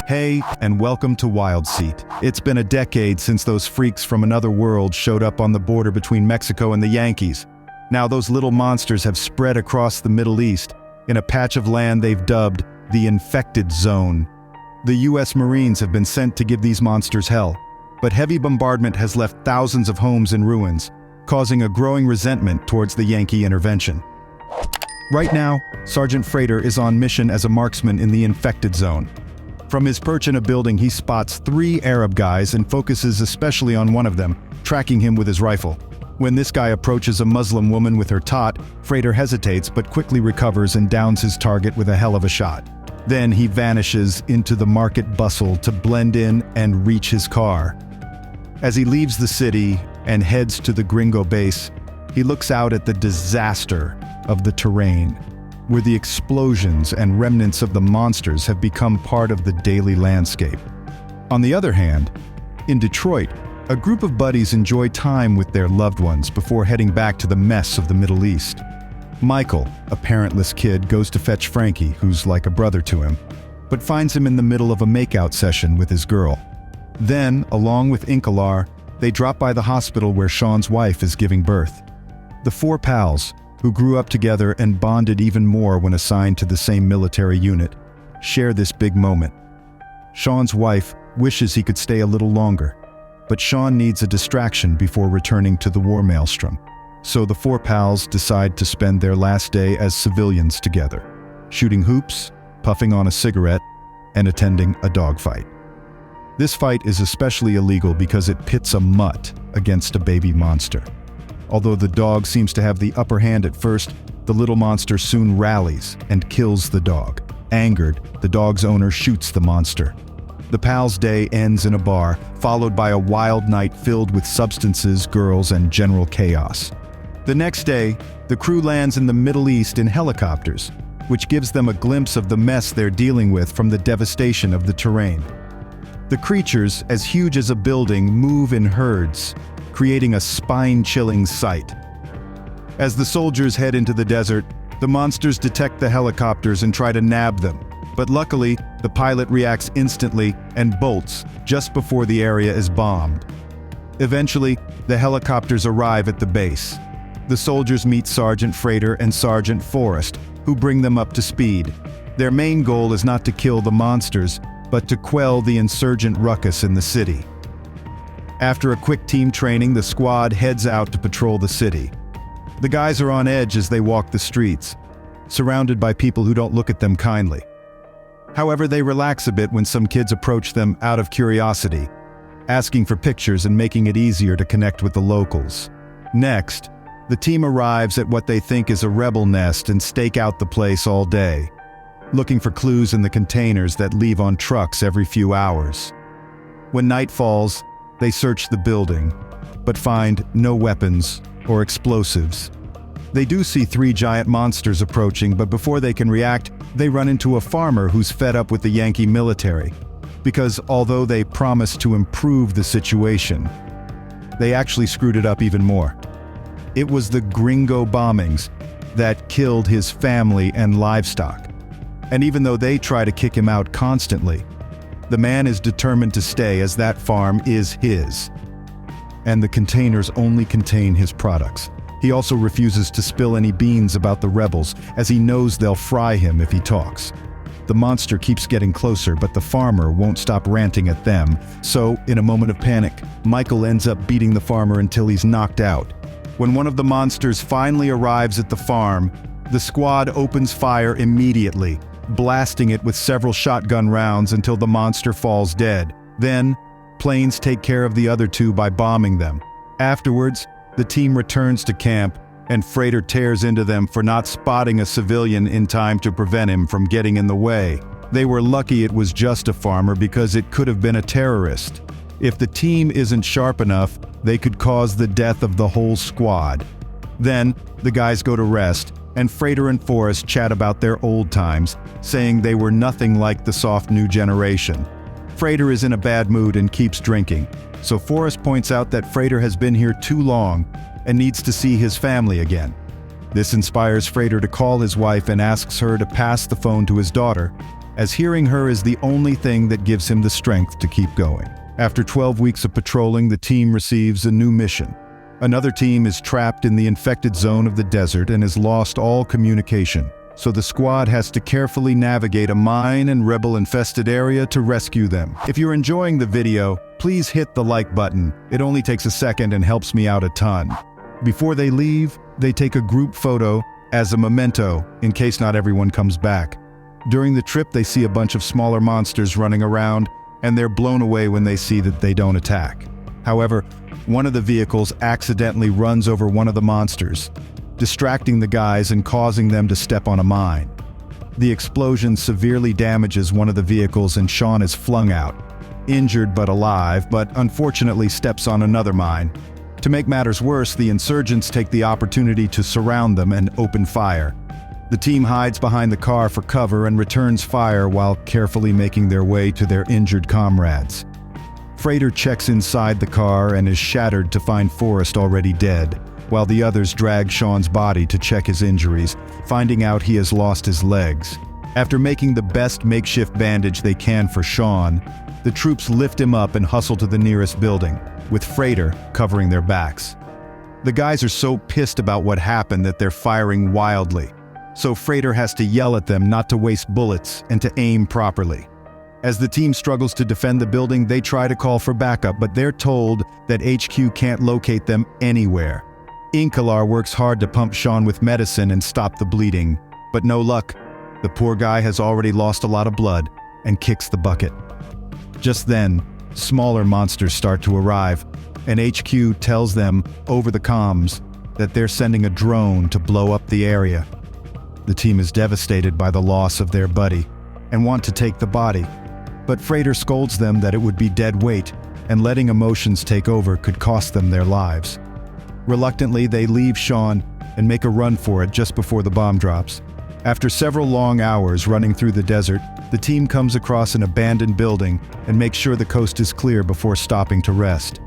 Hey, and welcome to Wild Seat. It's been a decade since those freaks from another world showed up on the border between Mexico and the Yankees. Now those little monsters have spread across the Middle East in a patch of land they've dubbed the Infected Zone. The US Marines have been sent to give these monsters hell, but heavy bombardment has left thousands of homes in ruins, causing a growing resentment towards the Yankee intervention. Right now, Sergeant Frater is on mission as a marksman in the Infected Zone. From his perch in a building, he spots 3 Arab guys and focuses especially on one of them, tracking him with his rifle. When this guy approaches a Muslim woman with her tot, Frater hesitates but quickly recovers and downs his target with a hell of a shot. Then he vanishes into the market bustle to blend in and reach his car. As he leaves the city and heads to the Gringo base, he looks out at the disaster of the terrain, where the explosions and remnants of the monsters have become part of the daily landscape. On the other hand, in Detroit, a group of buddies enjoy time with their loved ones before heading back to the mess of the Middle East. Michael, a parentless kid, goes to fetch Frankie, who's like a brother to him, but finds him in the middle of a makeout session with his girl. Then, along with Inkalar, they drop by the hospital where Sean's wife is giving birth. The 4 pals, who grew up together and bonded even more when assigned to the same military unit, share this big moment. Sean's wife wishes he could stay a little longer, but Sean needs a distraction before returning to the war maelstrom. So the 4 pals decide to spend their last day as civilians together, shooting hoops, puffing on a cigarette, and attending a dogfight. This fight is especially illegal because it pits a mutt against a baby monster. Although the dog seems to have the upper hand at first, the little monster soon rallies and kills the dog. Angered, the dog's owner shoots the monster. The pals' day ends in a bar, followed by a wild night filled with substances, girls, and general chaos. The next day, the crew lands in the Middle East in helicopters, which gives them a glimpse of the mess they're dealing with from the devastation of the terrain. The creatures, as huge as a building, move in herds, creating a spine-chilling sight. As the soldiers head into the desert, the monsters detect the helicopters and try to nab them, but luckily, the pilot reacts instantly and bolts just before the area is bombed. Eventually, the helicopters arrive at the base. The soldiers meet Sergeant Frater and Sergeant Forrest, who bring them up to speed. Their main goal is not to kill the monsters, but to quell the insurgent ruckus in the city. After a quick team training, the squad heads out to patrol the city. The guys are on edge as they walk the streets, surrounded by people who don't look at them kindly. However, they relax a bit when some kids approach them out of curiosity, asking for pictures and making it easier to connect with the locals. Next, the team arrives at what they think is a rebel nest and stake out the place all day, looking for clues in the containers that leave on trucks every few hours. When night falls, they search the building, but find no weapons or explosives. They do see 3 giant monsters approaching, but before they can react, they run into a farmer who's fed up with the Yankee military, because although they promised to improve the situation, they actually screwed it up even more. It was the Gringo bombings that killed his family and livestock. And even though they try to kick him out constantly, the man is determined to stay as that farm is his, and the containers only contain his products. He also refuses to spill any beans about the rebels, as he knows they'll fry him if he talks. The monster keeps getting closer, but the farmer won't stop ranting at them, so, in a moment of panic, Michael ends up beating the farmer until he's knocked out. When one of the monsters finally arrives at the farm, the squad opens fire immediately, blasting it with several shotgun rounds until the monster falls dead. Then, planes take care of the other 2 by bombing them. Afterwards, the team returns to camp, and Frater tears into them for not spotting a civilian in time to prevent him from getting in the way. They were lucky it was just a farmer because it could have been a terrorist. If the team isn't sharp enough, they could cause the death of the whole squad. Then, the guys go to rest, and Frater and Forrest chat about their old times, saying they were nothing like the soft new generation. Frater is in a bad mood and keeps drinking, so Forrest points out that Frater has been here too long and needs to see his family again. This inspires Frater to call his wife and asks her to pass the phone to his daughter, as hearing her is the only thing that gives him the strength to keep going. After 12 weeks of patrolling, the team receives a new mission. Another team is trapped in the infected zone of the desert and has lost all communication, so the squad has to carefully navigate a mine and rebel-infested area to rescue them. If you're enjoying the video, please hit the like button. It only takes a second and helps me out a ton. Before they leave, they take a group photo as a memento in case not everyone comes back. During the trip, they see a bunch of smaller monsters running around, and they're blown away when they see that they don't attack. However, one of the vehicles accidentally runs over one of the monsters, distracting the guys and causing them to step on a mine. The explosion severely damages one of the vehicles and Sean is flung out, injured but alive, but unfortunately steps on another mine. To make matters worse, the insurgents take the opportunity to surround them and open fire. The team hides behind the car for cover and returns fire while carefully making their way to their injured comrades. Freighter checks inside the car and is shattered to find Forrest already dead, while the others drag Sean's body to check his injuries, finding out he has lost his legs. After making the best makeshift bandage they can for Sean, the troops lift him up and hustle to the nearest building, with Freighter covering their backs. The guys are so pissed about what happened that they're firing wildly, so Freighter has to yell at them not to waste bullets and to aim properly. As the team struggles to defend the building, they try to call for backup, but they're told that HQ can't locate them anywhere. Inkalar works hard to pump Sean with medicine and stop the bleeding, but no luck. The poor guy has already lost a lot of blood and kicks the bucket. Just then, smaller monsters start to arrive, and HQ tells them over the comms that they're sending a drone to blow up the area. The team is devastated by the loss of their buddy and want to take the body, but Freighter scolds them that it would be dead weight, and letting emotions take over could cost them their lives. Reluctantly, they leave Sean and make a run for it just before the bomb drops. After several long hours running through the desert, the team comes across an abandoned building and makes sure the coast is clear before stopping to rest.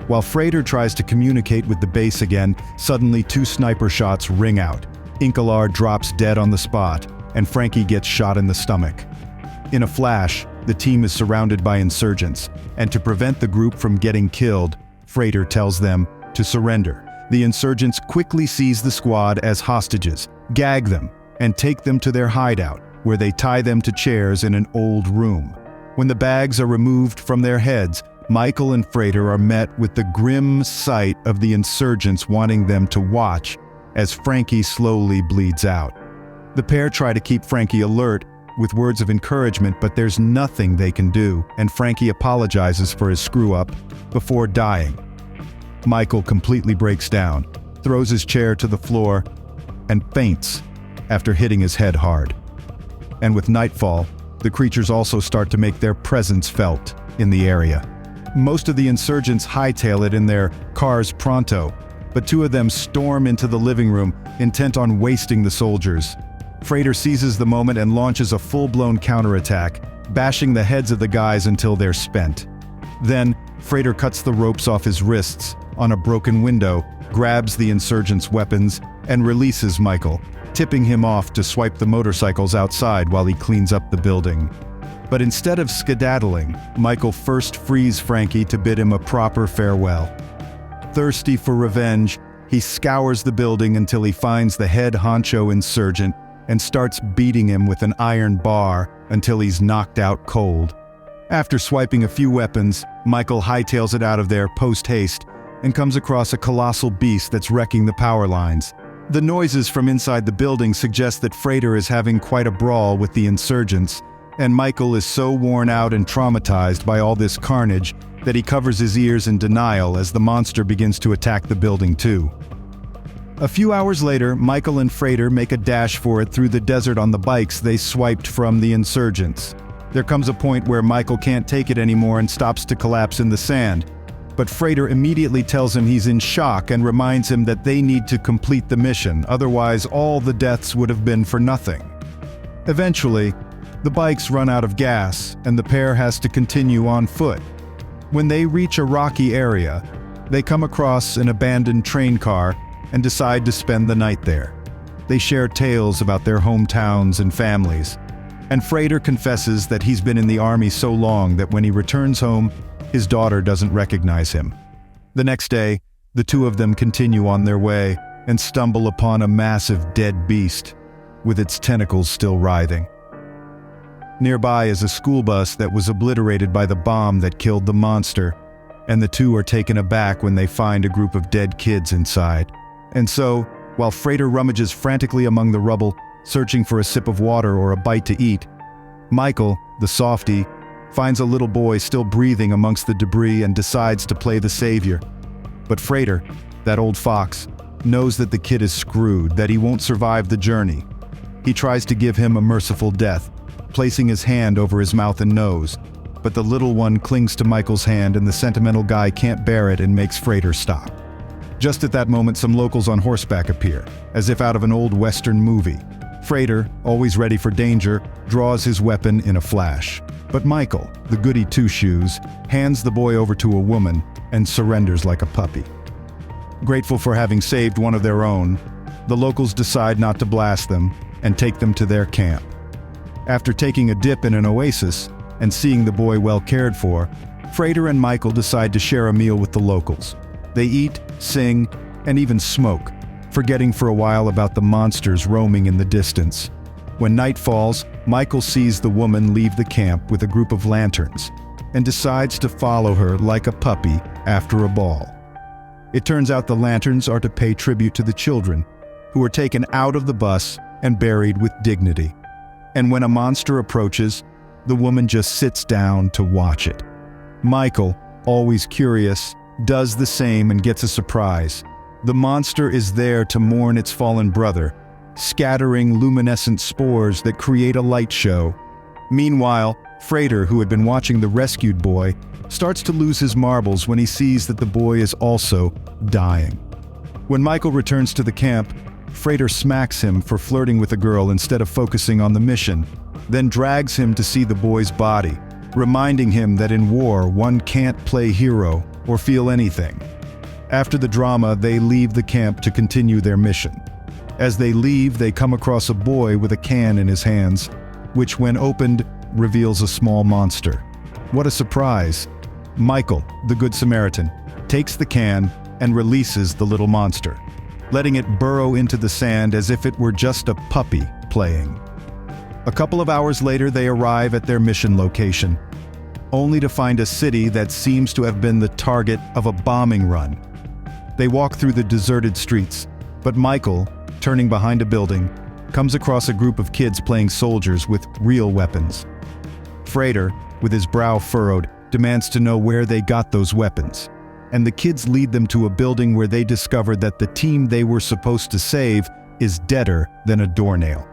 While Freighter tries to communicate with the base again, suddenly 2 sniper shots ring out. Inkalar drops dead on the spot, and Frankie gets shot in the stomach. In a flash, the team is surrounded by insurgents, and to prevent the group from getting killed, Freighter tells them to surrender. The insurgents quickly seize the squad as hostages, gag them, and take them to their hideout, where they tie them to chairs in an old room. When the bags are removed from their heads, Michael and Freighter are met with the grim sight of the insurgents wanting them to watch as Frankie slowly bleeds out. The pair try to keep Frankie alert with words of encouragement, but there's nothing they can do, and Frankie apologizes for his screw-up before dying. Michael completely breaks down, throws his chair to the floor, and faints after hitting his head hard. And with nightfall, the creatures also start to make their presence felt in the area. Most of the insurgents hightail it in their cars pronto, but 2 of them storm into the living room, intent on wasting the soldiers. Freighter seizes the moment and launches a full-blown counterattack, bashing the heads of the guys until they're spent. Then, Freighter cuts the ropes off his wrists on a broken window, grabs the insurgents' weapons, and releases Michael, tipping him off to swipe the motorcycles outside while he cleans up the building. But instead of skedaddling, Michael first frees Frankie to bid him a proper farewell. Thirsty for revenge, he scours the building until he finds the head honcho insurgent and starts beating him with an iron bar until he's knocked out cold. After swiping a few weapons, Michael hightails it out of there post-haste and comes across a colossal beast that's wrecking the power lines. The noises from inside the building suggest that Freighter is having quite a brawl with the insurgents, and Michael is so worn out and traumatized by all this carnage that he covers his ears in denial as the monster begins to attack the building too. A few hours later, Michael and Freighter make a dash for it through the desert on the bikes they swiped from the insurgents. There comes a point where Michael can't take it anymore and stops to collapse in the sand, but Freighter immediately tells him he's in shock and reminds him that they need to complete the mission, otherwise all the deaths would have been for nothing. Eventually, the bikes run out of gas and the pair has to continue on foot. When they reach a rocky area, they come across an abandoned train car and decide to spend the night there. They share tales about their hometowns and families. And Frater confesses that he's been in the army so long that when he returns home, his daughter doesn't recognize him. The next day, the two of them continue on their way and stumble upon a massive dead beast, with its tentacles still writhing. Nearby is a school bus that was obliterated by the bomb that killed the monster, and the two are taken aback when they find a group of dead kids inside. And so, while Frater rummages frantically among the rubble, searching for a sip of water or a bite to eat, Michael, the softie, finds a little boy still breathing amongst the debris and decides to play the savior. But Frater, that old fox, knows that the kid is screwed, that he won't survive the journey. He tries to give him a merciful death, placing his hand over his mouth and nose, but the little one clings to Michael's hand and the sentimental guy can't bear it and makes Frater stop. Just at that moment, some locals on horseback appear, as if out of an old Western movie. Frater, always ready for danger, draws his weapon in a flash. But Michael, the goody two-shoes, hands the boy over to a woman and surrenders like a puppy. Grateful for having saved one of their own, the locals decide not to blast them and take them to their camp. After taking a dip in an oasis and seeing the boy well cared for, Frater and Michael decide to share a meal with the locals. They eat, sing, and even smoke, forgetting for a while about the monsters roaming in the distance. When night falls, Michael sees the woman leave the camp with a group of lanterns and decides to follow her like a puppy after a ball. It turns out the lanterns are to pay tribute to the children, who are taken out of the bus and buried with dignity. And when a monster approaches, the woman just sits down to watch it. Michael, always curious, does the same and gets a surprise. The monster is there to mourn its fallen brother, scattering luminescent spores that create a light show. Meanwhile, Frater, who had been watching the rescued boy, starts to lose his marbles when he sees that the boy is also dying. When Michael returns to the camp, Frater smacks him for flirting with a girl instead of focusing on the mission, then drags him to see the boy's body, reminding him that in war one can't play hero or feel anything. After the drama, they leave the camp to continue their mission. As they leave, they come across a boy with a can in his hands, which when opened, reveals a small monster. What a surprise! Michael, the Good Samaritan, takes the can and releases the little monster, letting it burrow into the sand as if it were just a puppy playing. A couple of hours later, they arrive at their mission location, only to find a city that seems to have been the target of a bombing run. They walk through the deserted streets, but Michael, turning behind a building, comes across a group of kids playing soldiers with real weapons. Frater, with his brow furrowed, demands to know where they got those weapons, and the kids lead them to a building where they discover that the team they were supposed to save is deader than a doornail.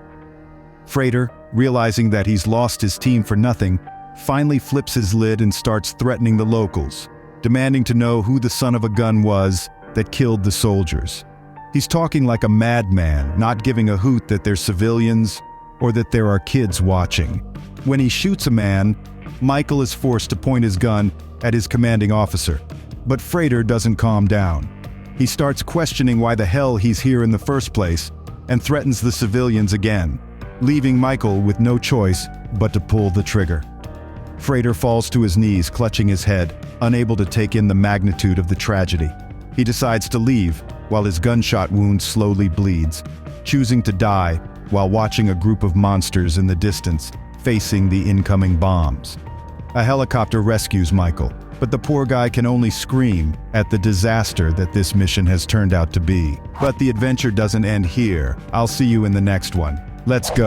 Frater, realizing that he's lost his team for nothing, finally flips his lid and starts threatening the locals, demanding to know who the son of a gun was that killed the soldiers. He's talking like a madman, not giving a hoot that they're civilians or that there are kids watching. When he shoots a man, Michael is forced to point his gun at his commanding officer, but Frater doesn't calm down. He starts questioning why the hell he's here in the first place and threatens the civilians again, leaving Michael with no choice but to pull the trigger. Frater falls to his knees, clutching his head, unable to take in the magnitude of the tragedy. He decides to leave, while his gunshot wound slowly bleeds, choosing to die while watching a group of monsters in the distance, facing the incoming bombs. A helicopter rescues Michael, but the poor guy can only scream at the disaster that this mission has turned out to be. But the adventure doesn't end here. I'll see you in the next one. Let's go.